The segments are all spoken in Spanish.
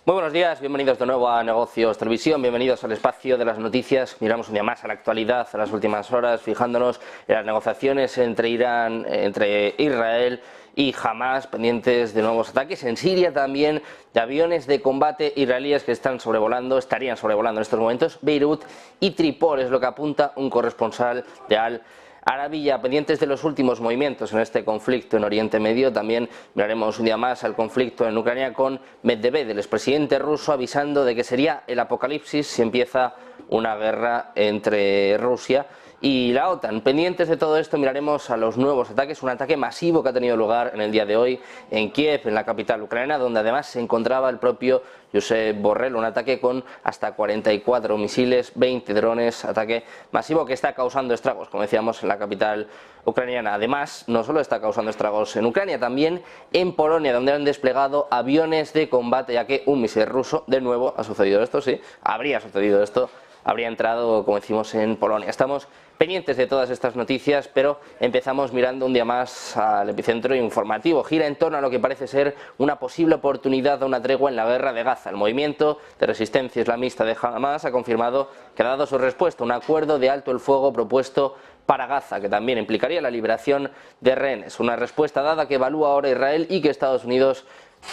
Muy buenos días, bienvenidos de nuevo a Negocios Televisión, bienvenidos al espacio de las noticias. Miramos un día más a la actualidad, a las últimas horas, fijándonos en las negociaciones entre Israel y Hamas, pendientes de nuevos ataques. En Siria también, de aviones de combate israelíes que estarían sobrevolando en estos momentos Beirut y Trípoli, es lo que apunta un corresponsal de Al Arabiya. Pendientes de los últimos movimientos en este conflicto en Oriente Medio. También miraremos un día más al conflicto en Ucrania con Medvedev, el expresidente ruso, avisando de que sería el apocalipsis si empieza una guerra entre Rusia y la OTAN. Pendientes de todo esto miraremos a los nuevos ataques, un ataque masivo que ha tenido lugar en el día de hoy en Kiev, en la capital ucraniana, donde además se encontraba el propio Josep Borrell, un ataque con hasta 44 misiles, 20 drones, ataque masivo que está causando estragos, como decíamos, en la capital ucraniana. Además, no solo está causando estragos en Ucrania, también en Polonia, donde han desplegado aviones de combate, ya que un misil ruso, de nuevo, ha sucedido esto, sí, habría sucedido esto, habría entrado, como decimos, en Polonia. Estamos pendientes de todas estas noticias, pero empezamos mirando un día más al epicentro informativo. Gira en torno a lo que parece ser una posible oportunidad de una tregua en la guerra de Gaza. El movimiento de resistencia islamista de Hamas ha confirmado que ha dado su respuesta a un acuerdo de alto el fuego propuesto para Gaza, que también implicaría la liberación de rehenes. Una respuesta dada que evalúa ahora Israel y que Estados Unidos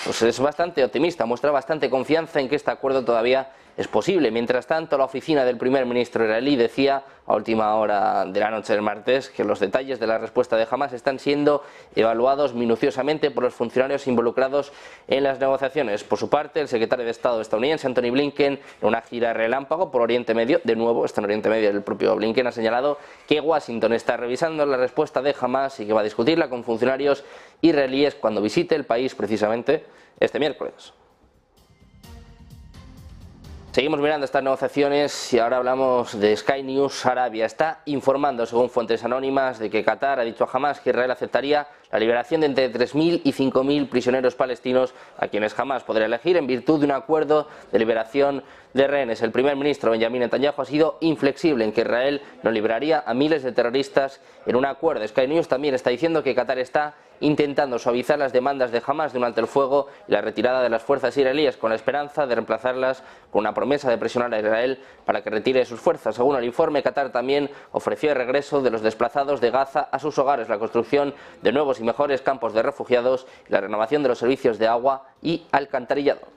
pues es bastante optimista, muestra bastante confianza en que este acuerdo todavía es posible. Mientras tanto, la oficina del primer ministro israelí decía a última hora de la noche del martes que los detalles de la respuesta de Hamas están siendo evaluados minuciosamente por los funcionarios involucrados en las negociaciones. Por su parte, el secretario de Estado estadounidense, Antony Blinken, en una gira relámpago por Oriente Medio, de nuevo está en Oriente Medio el propio Blinken, ha señalado que Washington está revisando la respuesta de Hamas y que va a discutirla con funcionarios israelíes cuando visite el país precisamente este miércoles. Seguimos mirando estas negociaciones y ahora hablamos de Sky News Arabia. Está informando, según fuentes anónimas, de que Qatar ha dicho a Hamas que Israel aceptaría la liberación de entre 3.000 y 5.000 prisioneros palestinos a quienes Hamas podrá elegir en virtud de un acuerdo de liberación de rehenes. El primer ministro Benjamin Netanyahu ha sido inflexible en que Israel no liberaría a miles de terroristas en un acuerdo. Sky News también está diciendo que Qatar está intentando suavizar las demandas de Hamas de un alto el fuego y la retirada de las fuerzas israelíes con la esperanza de reemplazarlas con una promesa de presionar a Israel para que retire sus fuerzas. Según el informe, Qatar también ofreció el regreso de los desplazados de Gaza a sus hogares, la construcción de nuevos y mejores campos de refugiados y la renovación de los servicios de agua y alcantarillado.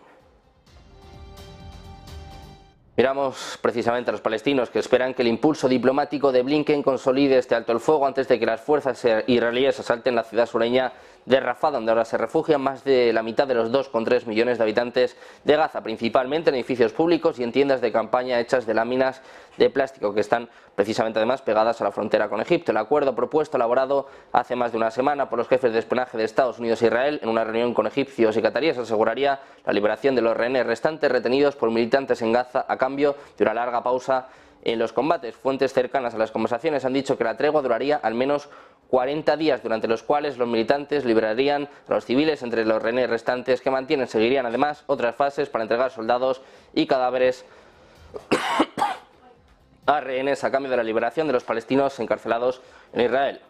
Miramos precisamente a los palestinos que esperan que el impulso diplomático de Blinken consolide este alto el fuego antes de que las fuerzas israelíes asalten la ciudad sureña de Rafah, donde ahora se refugian más de la mitad de los 2,3 millones de habitantes de Gaza, principalmente en edificios públicos y en tiendas de campaña hechas de láminas de plástico que están precisamente además pegadas a la frontera con Egipto. El acuerdo propuesto, elaborado hace más de una semana por los jefes de espionaje de Estados Unidos e Israel en una reunión con egipcios y cataríes, aseguraría la liberación de los rehenes restantes retenidos por militantes en Gaza a cambio de una larga pausa en los combates. Fuentes cercanas a las conversaciones han dicho que la tregua duraría al menos 40 días, durante los cuales los militantes liberarían a los civiles entre los rehenes restantes que mantienen. Seguirían además otras fases para entregar soldados y cadáveres a rehenes a cambio de la liberación de los palestinos encarcelados en Israel.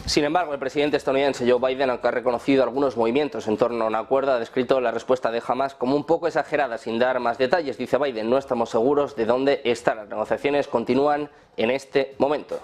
Sin embargo, el presidente estadounidense Joe Biden, aunque ha reconocido algunos movimientos en torno a un acuerdo, ha descrito la respuesta de Hamas como un poco exagerada, sin dar más detalles. Dice Biden: no estamos seguros de dónde están. Las negociaciones continúan en este momento.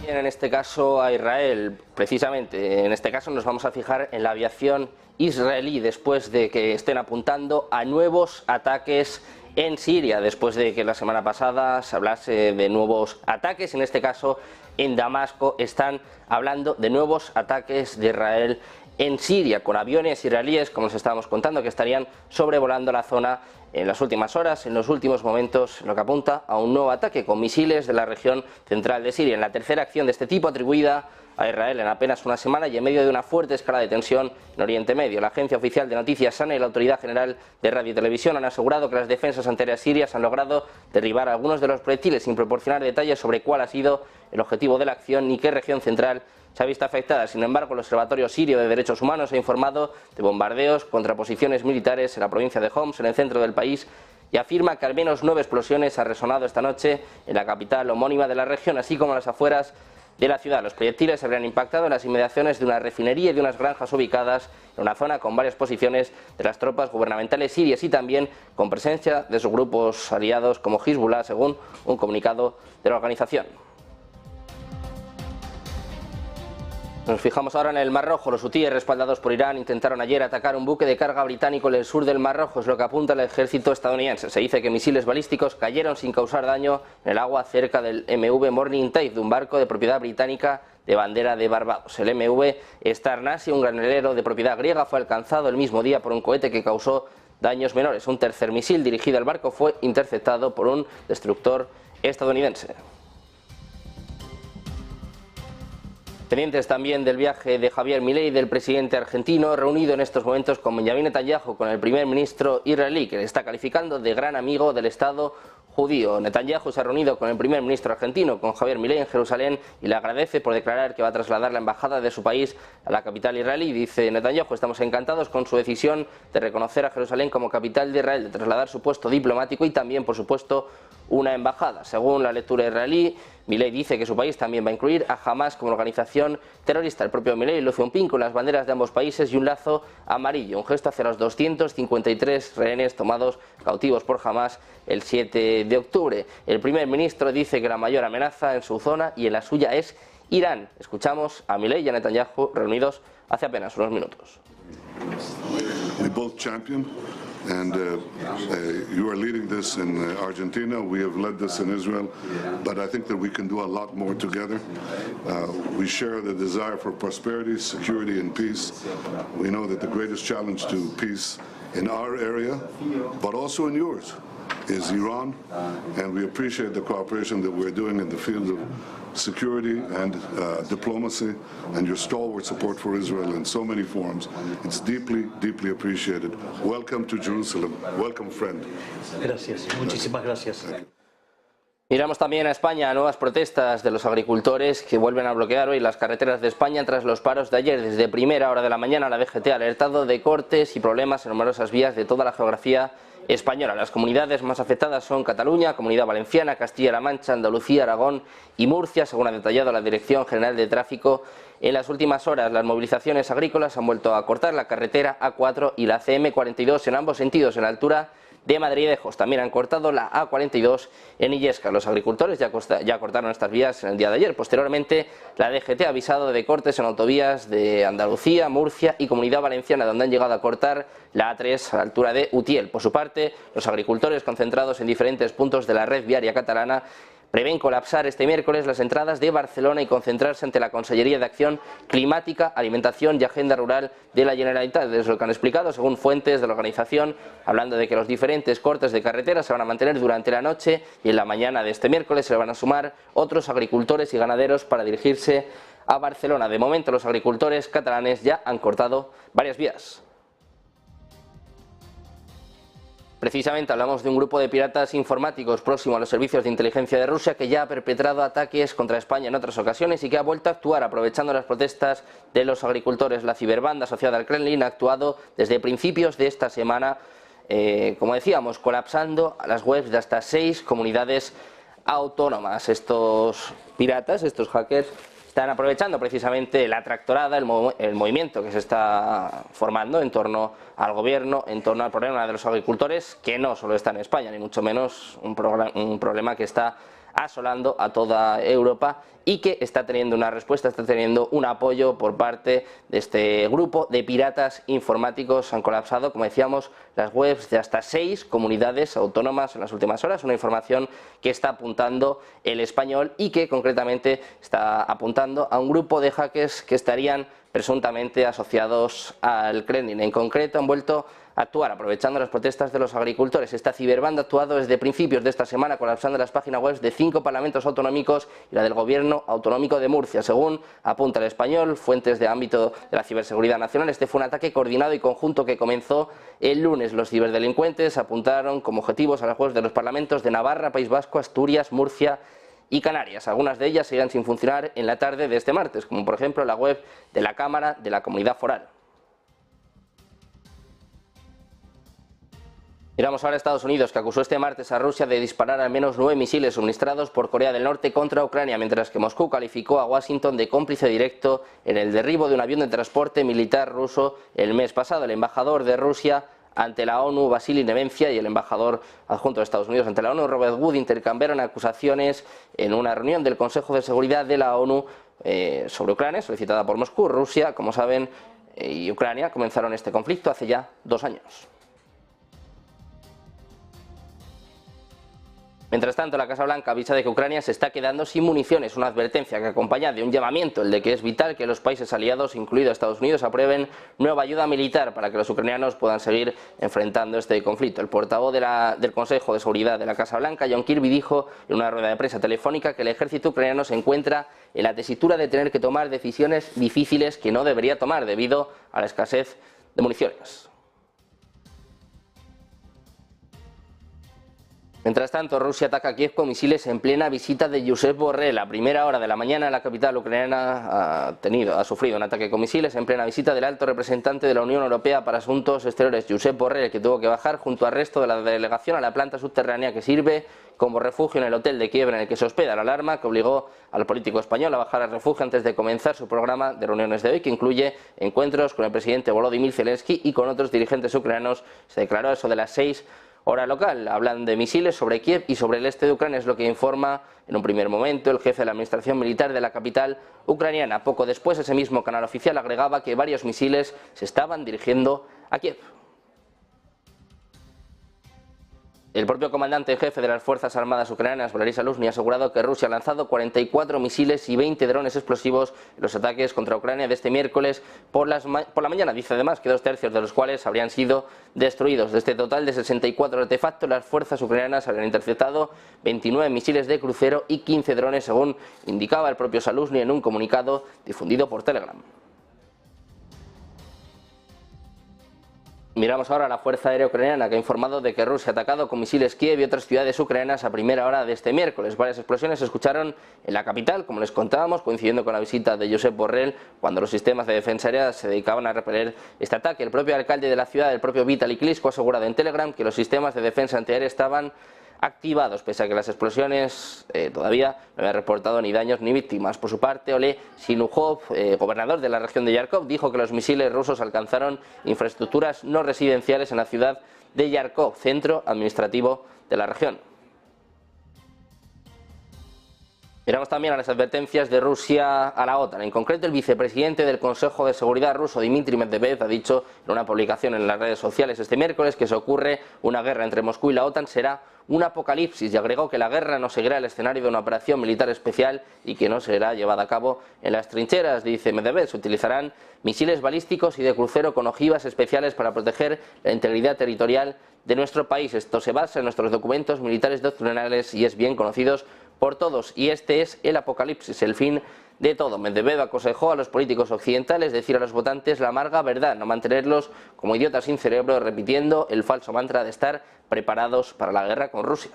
En este caso a Israel, precisamente en este caso nos vamos a fijar en la aviación israelí, después de que estén apuntando a nuevos ataques en Siria, después de que la semana pasada se hablase de nuevos ataques. En este caso en Damasco están hablando de nuevos ataques de Israel en Siria, con aviones israelíes, como os estábamos contando, que estarían sobrevolando la zona en las últimas horas, en los últimos momentos, lo que apunta a un nuevo ataque con misiles de la región central de Siria, en la tercera acción de este tipo atribuida a Israel en apenas una semana y en medio de una fuerte escala de tensión en Oriente Medio. La agencia oficial de noticias SANA y la Autoridad General de Radio y Televisión han asegurado que las defensas antiaéreas sirias han logrado derribar algunos de los proyectiles sin proporcionar detalles sobre cuál ha sido el objetivo de la acción ni qué región central se ha visto afectada. Sin embargo, el Observatorio Sirio de Derechos Humanos ha informado de bombardeos contra posiciones militares en la provincia de Homs, en el centro del país, y afirma que al menos 9 explosiones han resonado esta noche en la capital homónima de la región, así como en las afueras de la ciudad. Los proyectiles se habrían impactado en las inmediaciones de una refinería y de unas granjas ubicadas en una zona con varias posiciones de las tropas gubernamentales sirias y también con presencia de sus grupos aliados como Hezbollah, según un comunicado de la organización. Nos fijamos ahora en el Mar Rojo. Los hutíes, respaldados por Irán, intentaron ayer atacar un buque de carga británico en el sur del Mar Rojo, es lo que apunta el ejército estadounidense. Se dice que misiles balísticos cayeron sin causar daño en el agua cerca del MV Morningtide, de un barco de propiedad británica de bandera de Barbados. El MV Star Nasi, un granelero de propiedad griega, fue alcanzado el mismo día por un cohete que causó daños menores. Un tercer misil dirigido al barco fue interceptado por un destructor estadounidense. Pendientes también del viaje de Javier Milei, del presidente argentino, reunido en estos momentos con Benjamin Netanyahu, con el primer ministro israelí, que le está calificando de gran amigo del Estado judío. Netanyahu se ha reunido con el primer ministro argentino, con Javier Milei, en Jerusalén, y le agradece por declarar que va a trasladar la embajada de su país a la capital israelí. Dice Netanyahu: estamos encantados con su decisión de reconocer a Jerusalén como capital de Israel, de trasladar su puesto diplomático y también, por supuesto, una embajada. Según la lectura israelí, Milei dice que su país también va a incluir a Hamas como organización terrorista. El propio Milei luce un pin con las banderas de ambos países y un lazo amarillo, un gesto hacia los 253 rehenes tomados cautivos por Hamas el 7 de octubre. El primer ministro dice que la mayor amenaza en su zona y en la suya es Irán. Escuchamos a Milei y a Netanyahu reunidos hace apenas unos minutos. And you are leading this in Argentina. We have led this in Israel, but I think that we can do a lot more together. We share the desire for prosperity, security, and peace. We know that the greatest challenge to peace in our area, but also in yours, is Iran, and we appreciate the cooperation that we're doing in the field of security and diplomacy, and your stalwart support for Israel in so many forms. It's deeply, deeply appreciated. Welcome to Jerusalem. Welcome, friend. Gracias, muchísimas gracias. Miramos también a España, nuevas protestas de los agricultores que vuelven a bloquear hoy las carreteras de España tras los paros de ayer. Desde primera hora de la mañana la DGT ha alertado de cortes y problemas en numerosas vías de toda la geografía española. Las comunidades más afectadas son Cataluña, Comunidad Valenciana, Castilla-La Mancha, Andalucía, Aragón y Murcia, según ha detallado la Dirección General de Tráfico. En las últimas horas, las movilizaciones agrícolas han vuelto a cortar la carretera A4 y la CM42 en ambos sentidos, en la altura de Madridejos. También han cortado la A42 en Illescas. Los agricultores ya cortaron estas vías en el día de ayer. Posteriormente, la DGT ha avisado de cortes en autovías de Andalucía, Murcia y Comunidad Valenciana, donde han llegado a cortar la A3 a la altura de Utiel. Por su parte, los agricultores concentrados en diferentes puntos de la red viaria catalana prevén colapsar este miércoles las entradas de Barcelona y concentrarse ante la Consellería de Acción Climática, Alimentación y Agenda Rural de la Generalitat. Es lo que han explicado según fuentes de la organización, hablando de que los diferentes cortes de carretera se van a mantener durante la noche y en la mañana de este miércoles se van a sumar otros agricultores y ganaderos para dirigirse a Barcelona. De momento, los agricultores catalanes ya han cortado varias vías. Precisamente hablamos de un grupo de piratas informáticos próximo a los servicios de inteligencia de Rusia que ya ha perpetrado ataques contra España en otras ocasiones y que ha vuelto a actuar aprovechando las protestas de los agricultores. La ciberbanda asociada al Kremlin ha actuado desde principios de esta semana, como decíamos, colapsando las webs de hasta 6 comunidades autónomas. Estos piratas, estos hackers, están aprovechando precisamente la tractorada, el movimiento que se está formando en torno al gobierno, en torno al problema de los agricultores, que no solo está en España, ni mucho menos un problema que está asolando a toda Europa y que está teniendo una respuesta, está teniendo un apoyo por parte de este grupo de piratas informáticos. Han colapsado, como decíamos, las webs de hasta 6 comunidades autónomas en las últimas horas, una información que está apuntando El Español y que concretamente está apuntando a un grupo de hackers que estarían presuntamente asociados al Kremlin. En concreto, han vuelto a actuar aprovechando las protestas de los agricultores. Esta ciberbanda ha actuado desde principios de esta semana, colapsando las páginas web de 5 parlamentos autonómicos y la del Gobierno Autonómico de Murcia. Según apunta El Español, fuentes de ámbito de la ciberseguridad nacional, este fue un ataque coordinado y conjunto que comenzó el lunes. Los ciberdelincuentes apuntaron como objetivos a las webs de los parlamentos de Navarra, País Vasco, Asturias, Murcia y Canarias. Algunas de ellas seguían sin funcionar en la tarde de este martes, como por ejemplo la web de la Cámara de la Comunidad Foral. Miramos ahora a Estados Unidos, que acusó este martes a Rusia de disparar al menos 9 misiles suministrados por Corea del Norte contra Ucrania, mientras que Moscú calificó a Washington de cómplice directo en el derribo de un avión de transporte militar ruso el mes pasado. El embajador de Rusia ante la ONU, Vasily Nevencia, y el embajador adjunto de Estados Unidos ante la ONU, Robert Wood, intercambiaron acusaciones en una reunión del Consejo de Seguridad de la ONU sobre Ucrania, solicitada por Moscú. Rusia, como saben, y Ucrania comenzaron este conflicto hace ya 2 años. Mientras tanto, la Casa Blanca avisa de que Ucrania se está quedando sin municiones, una advertencia que acompaña de un llamamiento, el de que es vital que los países aliados, incluido Estados Unidos, aprueben nueva ayuda militar para que los ucranianos puedan seguir enfrentando este conflicto. El portavoz del Consejo de Seguridad de la Casa Blanca, John Kirby, dijo en una rueda de prensa telefónica que el ejército ucraniano se encuentra en la tesitura de tener que tomar decisiones difíciles que no debería tomar debido a la escasez de municiones. Mientras tanto, Rusia ataca a Kiev con misiles en plena visita de Josep Borrell. A primera hora de la mañana, la capital ucraniana ha sufrido un ataque con misiles en plena visita del alto representante de la Unión Europea para Asuntos Exteriores, Josep Borrell, que tuvo que bajar junto al resto de la delegación a la planta subterránea que sirve como refugio en el hotel de Kiev en el que se hospeda. La alarma que obligó al político español a bajar al refugio antes de comenzar su programa de reuniones de hoy, que incluye encuentros con el presidente Volodymyr Zelensky y con otros dirigentes ucranianos. Se declaró eso de las 6 hora local. Hablan de misiles sobre Kiev y sobre el este de Ucrania, es lo que informa en un primer momento el jefe de la administración militar de la capital ucraniana. Poco después, ese mismo canal oficial agregaba que varios misiles se estaban dirigiendo a Kiev. El propio comandante en jefe de las Fuerzas Armadas ucranianas, Valery Zaluzhny, ha asegurado que Rusia ha lanzado 44 misiles y 20 drones explosivos en los ataques contra Ucrania de este miércoles por la mañana. Dice además que 2/3 de los cuales habrían sido destruidos. De este total de 64 artefactos, las fuerzas ucranianas habrían interceptado 29 misiles de crucero y 15 drones, según indicaba el propio Zaluzhny en un comunicado difundido por Telegram. Miramos ahora a la Fuerza Aérea Ucraniana, que ha informado de que Rusia ha atacado con misiles Kiev y otras ciudades ucranianas a primera hora de este miércoles. Varias explosiones se escucharon en la capital, como les contábamos, coincidiendo con la visita de Josep Borrell, cuando los sistemas de defensa aérea se dedicaban a repeler este ataque. El propio alcalde de la ciudad, el propio Vitaly Klitschko, ha asegurado en Telegram que los sistemas de defensa antiaérea estaban activados, pese a que las explosiones todavía no habían reportado ni daños ni víctimas. Por su parte, Oleh Sinuhov, gobernador de la región de Yarkov, dijo que los misiles rusos alcanzaron infraestructuras no residenciales en la ciudad de Yarkov, centro administrativo de la región. Miramos también a las advertencias de Rusia a la OTAN. En concreto, el vicepresidente del Consejo de Seguridad ruso, Dmitry Medvedev, ha dicho en una publicación en las redes sociales este miércoles que si ocurre una guerra entre Moscú y la OTAN será un apocalipsis, y agregó que la guerra no seguirá el escenario de una operación militar especial y que no será llevada a cabo en las trincheras. Dice Medvedev, se utilizarán misiles balísticos y de crucero con ojivas especiales para proteger la integridad territorial de nuestro país. Esto se basa en nuestros documentos militares doctrinales y es bien conocidos por todos, y este es el apocalipsis, el fin de todo. Medvedev aconsejó a los políticos occidentales decir a los votantes la amarga verdad, no mantenerlos como idiotas sin cerebro repitiendo el falso mantra de estar preparados para la guerra con Rusia.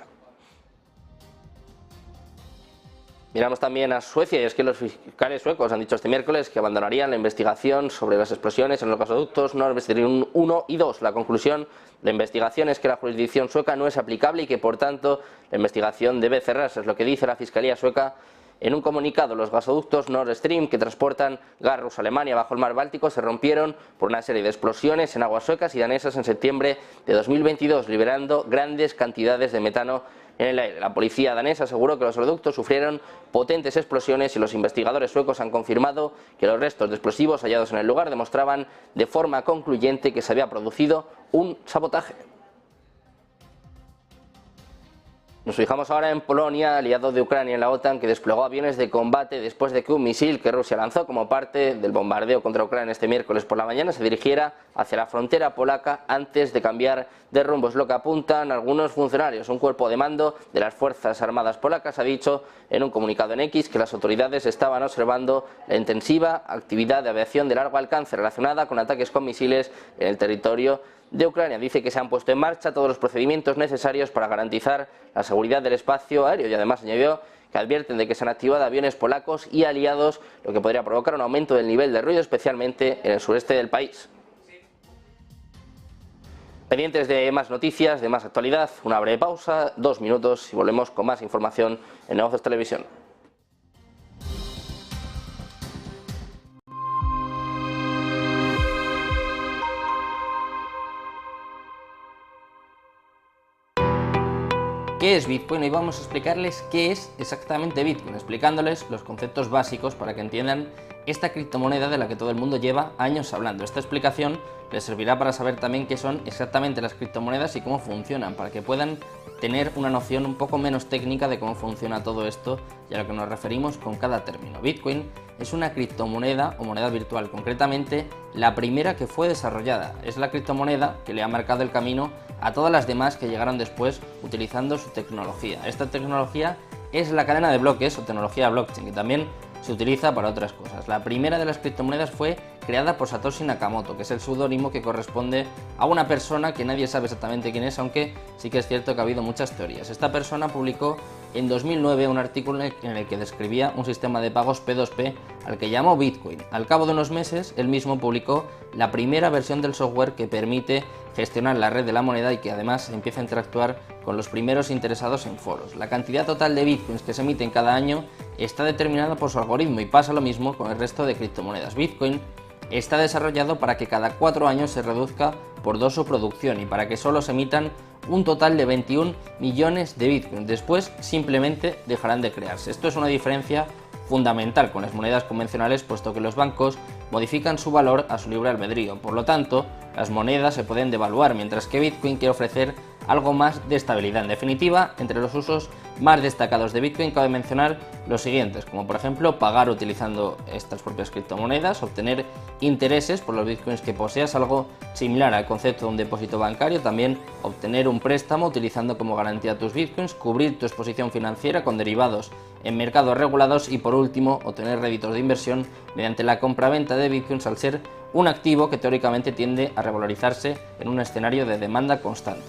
Miramos también a Suecia, y es que los fiscales suecos han dicho este miércoles que abandonarían la investigación sobre las explosiones en los gasoductos Nord Stream 1 y 2. La conclusión de la investigación es que la jurisdicción sueca no es aplicable y que por tanto la investigación debe cerrarse, es lo que dice la Fiscalía sueca en un comunicado. Los gasoductos Nord Stream, que transportan gas ruso a Alemania bajo el mar Báltico, se rompieron por una serie de explosiones en aguas suecas y danesas en septiembre de 2022, liberando grandes cantidades de metano en el aire. La policía danesa aseguró que los oleoductos sufrieron potentes explosiones y los investigadores suecos han confirmado que los restos de explosivos hallados en el lugar demostraban de forma concluyente que se había producido un sabotaje. Nos fijamos ahora en Polonia, aliado de Ucrania en la OTAN, que desplegó aviones de combate después de que un misil que Rusia lanzó como parte del bombardeo contra Ucrania este miércoles por la mañana se dirigiera hacia la frontera polaca antes de cambiar de rumbo. Es lo que apuntan algunos funcionarios. Un cuerpo de mando de las Fuerzas Armadas polacas ha dicho en un comunicado en X que las autoridades estaban observando la intensiva actividad de aviación de largo alcance relacionada con ataques con misiles en el territorio de Ucrania. Dice que se han puesto en marcha todos los procedimientos necesarios para garantizar la seguridad del espacio aéreo y además añadió que advierten de que se han activado aviones polacos y aliados, lo que podría provocar un aumento del nivel de ruido, especialmente en el sureste del país. Pendientes de más noticias, de más actualidad, una breve pausa, 2 minutos y volvemos con más información en Negocios Televisión. ¿Qué es Bitcoin? Hoy vamos a explicarles qué es exactamente Bitcoin, explicándoles los conceptos básicos para que entiendan esta criptomoneda de la que todo el mundo lleva años hablando. Esta explicación les servirá para saber también qué son exactamente las criptomonedas y cómo funcionan, para que puedan tener una noción un poco menos técnica de cómo funciona todo esto y a lo que nos referimos con cada término. Bitcoin es una criptomoneda o moneda virtual, concretamente la primera que fue desarrollada. Es la criptomoneda que le ha marcado el camino a todas las demás que llegaron después utilizando su tecnología. Esta tecnología es la cadena de bloques o tecnología blockchain, que también se utiliza para otras cosas. La primera de las criptomonedas fue creada por Satoshi Nakamoto, que es el seudónimo que corresponde a una persona que nadie sabe exactamente quién es, aunque sí que es cierto que ha habido muchas teorías. Esta persona publicó en 2009 un artículo en el que describía un sistema de pagos P2P al que llamó Bitcoin. Al cabo de unos meses, él mismo publicó la primera versión del software que permite gestionar la red de la moneda y que además empieza a interactuar con los primeros interesados en foros. La cantidad total de bitcoins que se emiten cada año está determinada por su algoritmo y pasa lo mismo con el resto de criptomonedas. Bitcoin está desarrollado para que cada 4 años se reduzca por 2 su producción y para que solo se emitan un total de 21 millones de bitcoins. Después simplemente dejarán de crearse. Esto es una diferencia fundamental con las monedas convencionales, puesto que los bancos modifican su valor a su libre albedrío. Por lo tanto, las monedas se pueden devaluar, mientras que Bitcoin quiere ofrecer algo más de estabilidad. En definitiva, entre los usos más destacados de Bitcoin cabe mencionar los siguientes, como por ejemplo pagar utilizando estas propias criptomonedas, obtener intereses por los Bitcoins que poseas, algo similar al concepto de un depósito bancario, también obtener un préstamo utilizando como garantía tus Bitcoins, cubrir tu exposición financiera con derivados en mercados regulados y por último obtener réditos de inversión mediante la compra-venta de Bitcoins, al ser un activo que teóricamente tiende a revalorizarse en un escenario de demanda constante.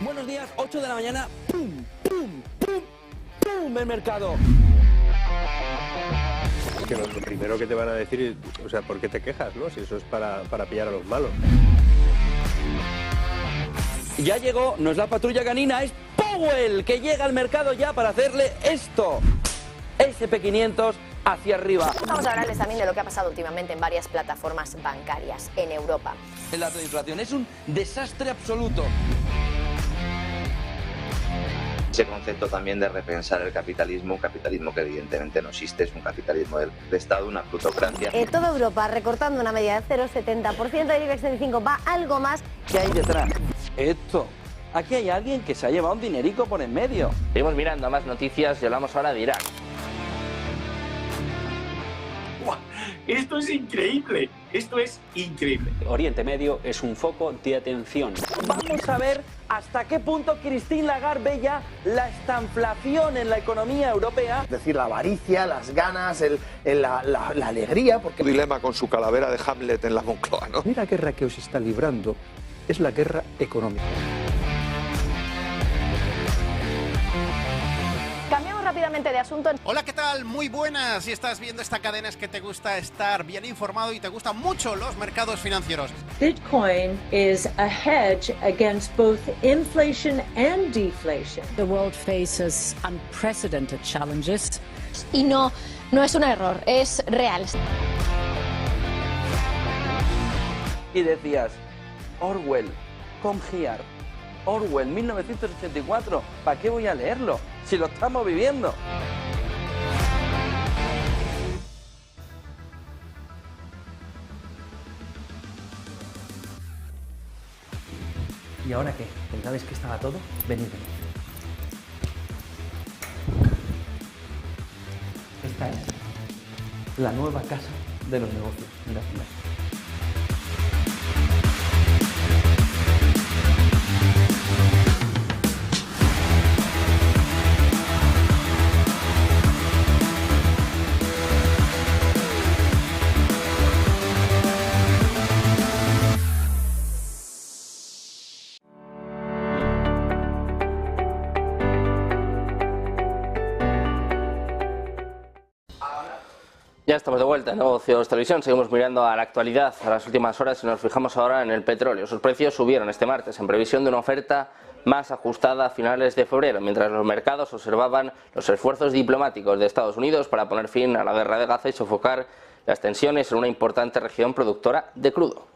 Buenos días, 8 de la mañana, ¡pum, pum, pum, pum! El mercado. Que lo primero que te van a decir es, o sea, ¿por qué te quejas, no? Si eso es para pillar a los malos. Ya llegó, no es la patrulla canina, es Powell, que llega al mercado ya para hacerle esto. SP500 hacia arriba. Vamos a hablarles también de lo que ha pasado últimamente en varias plataformas bancarias en Europa. El dato de inflación es un desastre absoluto. Ese concepto también de repensar el capitalismo, un capitalismo que evidentemente no existe, es un capitalismo de Estado, una plutocracia. Toda Europa recortando una media de 0,70%, el IBEX 35 va algo más. ¿Qué hay detrás? Esto. Aquí hay alguien que se ha llevado un dinerico por en medio. Seguimos mirando a más noticias y hablamos ahora de Irak. Esto es increíble, esto es increíble. Oriente Medio es un foco de atención. Vamos a ver hasta qué punto Christine Lagarde ve ya la estanflación en la economía europea. Es decir, la avaricia, las ganas, la alegría. Porque... Un dilema con su calavera de Hamlet en la Moncloa, ¿no? La primera guerra que os está librando es la guerra económica. Cambiamos rápidamente de asunto. Hola, ¿qué tal? Muy buenas. Si estás viendo esta cadena es que te gusta estar bien informado y te gustan mucho los mercados financieros. Bitcoin is a hedge against both inflation and deflation. The world faces unprecedented challenges. Y no es un error, es real. Y decías, Orwell, come here. Orwell, 1984, ¿para qué voy a leerlo? Si lo estamos viviendo. ¿Y ahora qué? ¿Pensabais que estaba todo? Venid, venid. Esta es la nueva casa de los negocios. Mirad, mirad. Ya estamos de vuelta en Negocios Televisión, seguimos mirando a la actualidad, a las últimas horas y nos fijamos ahora en el petróleo. Sus precios subieron este martes en previsión de una oferta más ajustada a finales de febrero, mientras los mercados observaban los esfuerzos diplomáticos de Estados Unidos para poner fin a la guerra de Gaza y sofocar las tensiones en una importante región productora de crudo.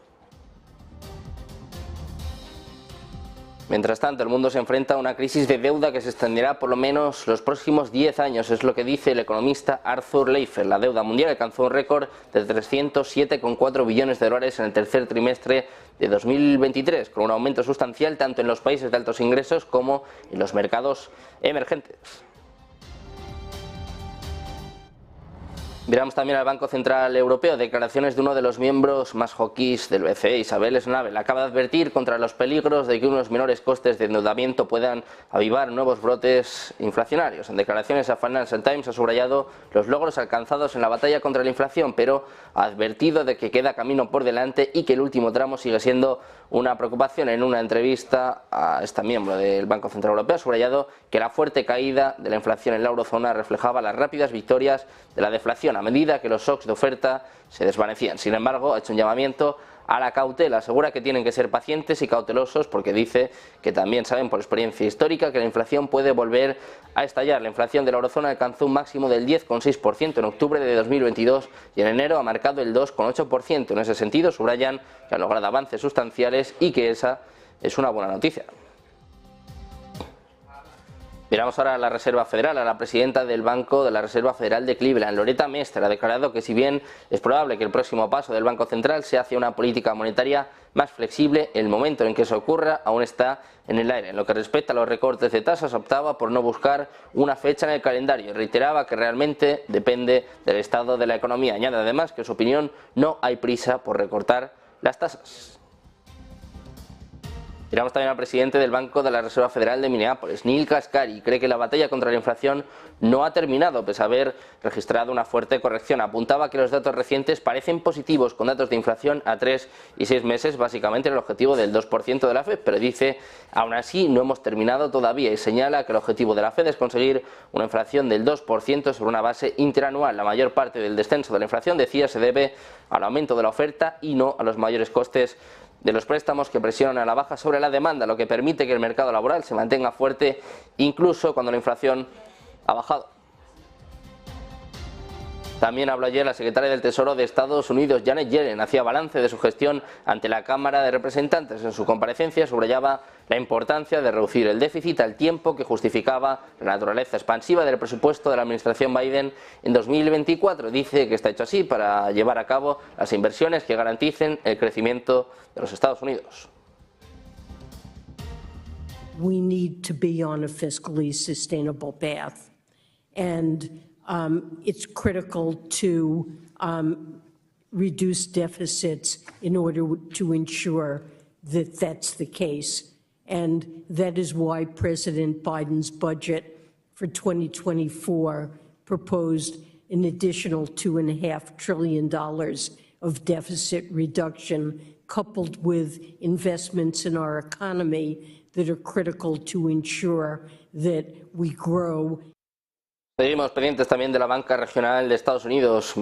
Mientras tanto, el mundo se enfrenta a una crisis de deuda que se extenderá por lo menos los próximos 10 años, es lo que dice el economista Arthur Leifer. La deuda mundial alcanzó un récord de 307,4 billones de dólares en el tercer trimestre de 2023, con un aumento sustancial tanto en los países de altos ingresos como en los mercados emergentes. Miramos también al Banco Central Europeo. Declaraciones de uno de los miembros más hawkish del BCE, Isabel Schnabel, acaba de advertir contra los peligros de que unos menores costes de endeudamiento puedan avivar nuevos brotes inflacionarios. En declaraciones a Financial Times ha subrayado los logros alcanzados en la batalla contra la inflación, pero ha advertido de que queda camino por delante y que el último tramo sigue siendo una preocupación. En una entrevista a esta miembro del Banco Central Europeo ha subrayado que la fuerte caída de la inflación en la eurozona reflejaba las rápidas victorias de la deflación a medida que los shocks de oferta se desvanecían. Sin embargo, ha hecho un llamamiento a la cautela. Asegura que tienen que ser pacientes y cautelosos porque dice que también saben por experiencia histórica que la inflación puede volver a estallar. La inflación de la eurozona alcanzó un máximo del 10,6% en octubre de 2022 y en enero ha marcado el 2,8%. En ese sentido, subrayan que han logrado avances sustanciales y que esa es una buena noticia. Miramos ahora a la Reserva Federal. A la presidenta del Banco de la Reserva Federal de Cleveland, Loretta Mester, ha declarado que si bien es probable que el próximo paso del Banco Central sea hacia una política monetaria más flexible, el momento en que eso ocurra aún está en el aire. En lo que respecta a los recortes de tasas, optaba por no buscar una fecha en el calendario y reiteraba que realmente depende del estado de la economía. Añade además que en su opinión no hay prisa por recortar las tasas. Miramos también al presidente del Banco de la Reserva Federal de Minneapolis, Neil Kashkari. Cree que la batalla contra la inflación no ha terminado, pese a haber registrado una fuerte corrección. Apuntaba que los datos recientes parecen positivos, con datos de inflación a 3 y 6 meses, básicamente el objetivo del 2% de la Fed, pero dice, aún así no hemos terminado todavía, y señala que el objetivo de la Fed es conseguir una inflación del 2% sobre una base interanual. La mayor parte del descenso de la inflación, decía, se debe al aumento de la oferta y no a los mayores costes de los préstamos que presionan a la baja sobre la demanda, lo que permite que el mercado laboral se mantenga fuerte incluso cuando la inflación ha bajado. También habló ayer la secretaria del Tesoro de Estados Unidos, Janet Yellen. Hacía balance de su gestión ante la Cámara de Representantes. En su comparecencia subrayaba la importancia de reducir el déficit al tiempo que justificaba la naturaleza expansiva del presupuesto de la administración Biden en 2024. Dice que está hecho así para llevar a cabo las inversiones que garanticen el crecimiento de los Estados Unidos. We need to be on a fiscally sustainable path, and it's critical to reduce deficits in order to ensure that that's the case. And that is why President Biden's budget for 2024 proposed an additional $2.5 trillion of deficit reduction, coupled with investments in our economy that are critical to ensure that we grow. Seguimos pendientes también de la banca regional de Estados Unidos.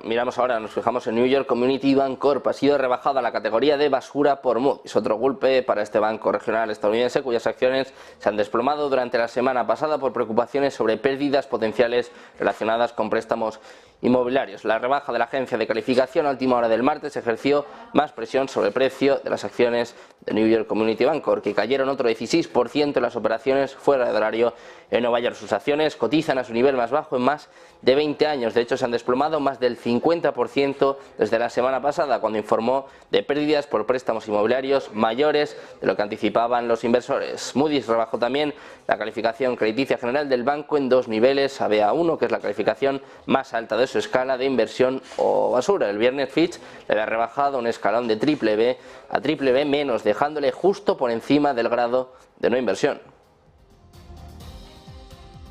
Miramos ahora, nos fijamos en New York Community Bancorp. Ha sido rebajada a la categoría de basura por Moody's. Otro golpe para este banco regional estadounidense, cuyas acciones se han desplomado durante la semana pasada por preocupaciones sobre pérdidas potenciales relacionadas con préstamos inmobiliarios. La rebaja de la agencia de calificación a última hora del martes ejerció más presión sobre el precio de las acciones de New York Community Bancorp, que cayeron otro 16% en las operaciones fuera de horario en Nueva York. Sus acciones cotizan a su nivel más bajo en más de 20 años. De hecho, se han desplomado más del 50% desde la semana pasada, cuando informó de pérdidas por préstamos inmobiliarios mayores de lo que anticipaban los inversores. Moody's rebajó también la calificación crediticia general del banco en 2 niveles a Ba1, que es la calificación más alta de su escala de inversión o basura. El viernes Fitch le había rebajado un escalón de BBB a BBB-, dejándole justo por encima del grado de no inversión.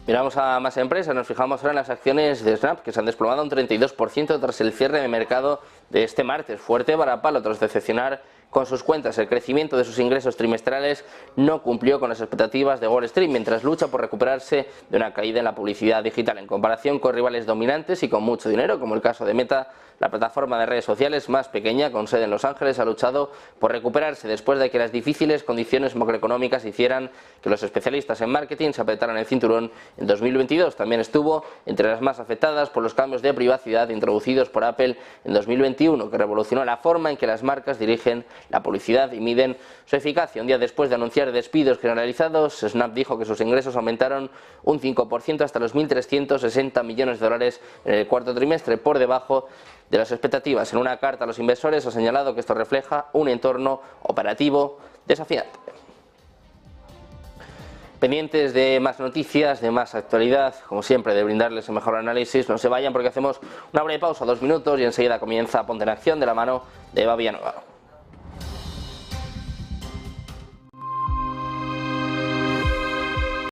Miramos a más empresas, nos fijamos ahora en las acciones de Snap, que se han desplomado un 32% tras el cierre de mercado de este martes. Fuerte varapalo tras decepcionar con sus cuentas. El crecimiento de sus ingresos trimestrales no cumplió con las expectativas de Wall Street, mientras lucha por recuperarse de una caída en la publicidad digital. En comparación con rivales dominantes y con mucho dinero, como el caso de Meta, la plataforma de redes sociales más pequeña, con sede en Los Ángeles, ha luchado por recuperarse después de que las difíciles condiciones macroeconómicas hicieran que los especialistas en marketing se apretaran el cinturón en 2022. También estuvo entre las más afectadas por los cambios de privacidad introducidos por Apple en 2021, que revolucionó la forma en que las marcas dirigen la publicidad y miden su eficacia. Un día después de anunciar despidos generalizados, Snap dijo que sus ingresos aumentaron un 5% hasta los 1.360 millones de dólares en el cuarto trimestre, por debajo de las expectativas. En una carta a los inversores ha señalado que esto refleja un entorno operativo desafiante. Pendientes de más noticias, de más actualidad, como siempre, de brindarles el mejor análisis. No se vayan porque hacemos una breve pausa, 2 minutos, y enseguida comienza Ponte en Acción de la mano de Eva Villanueva.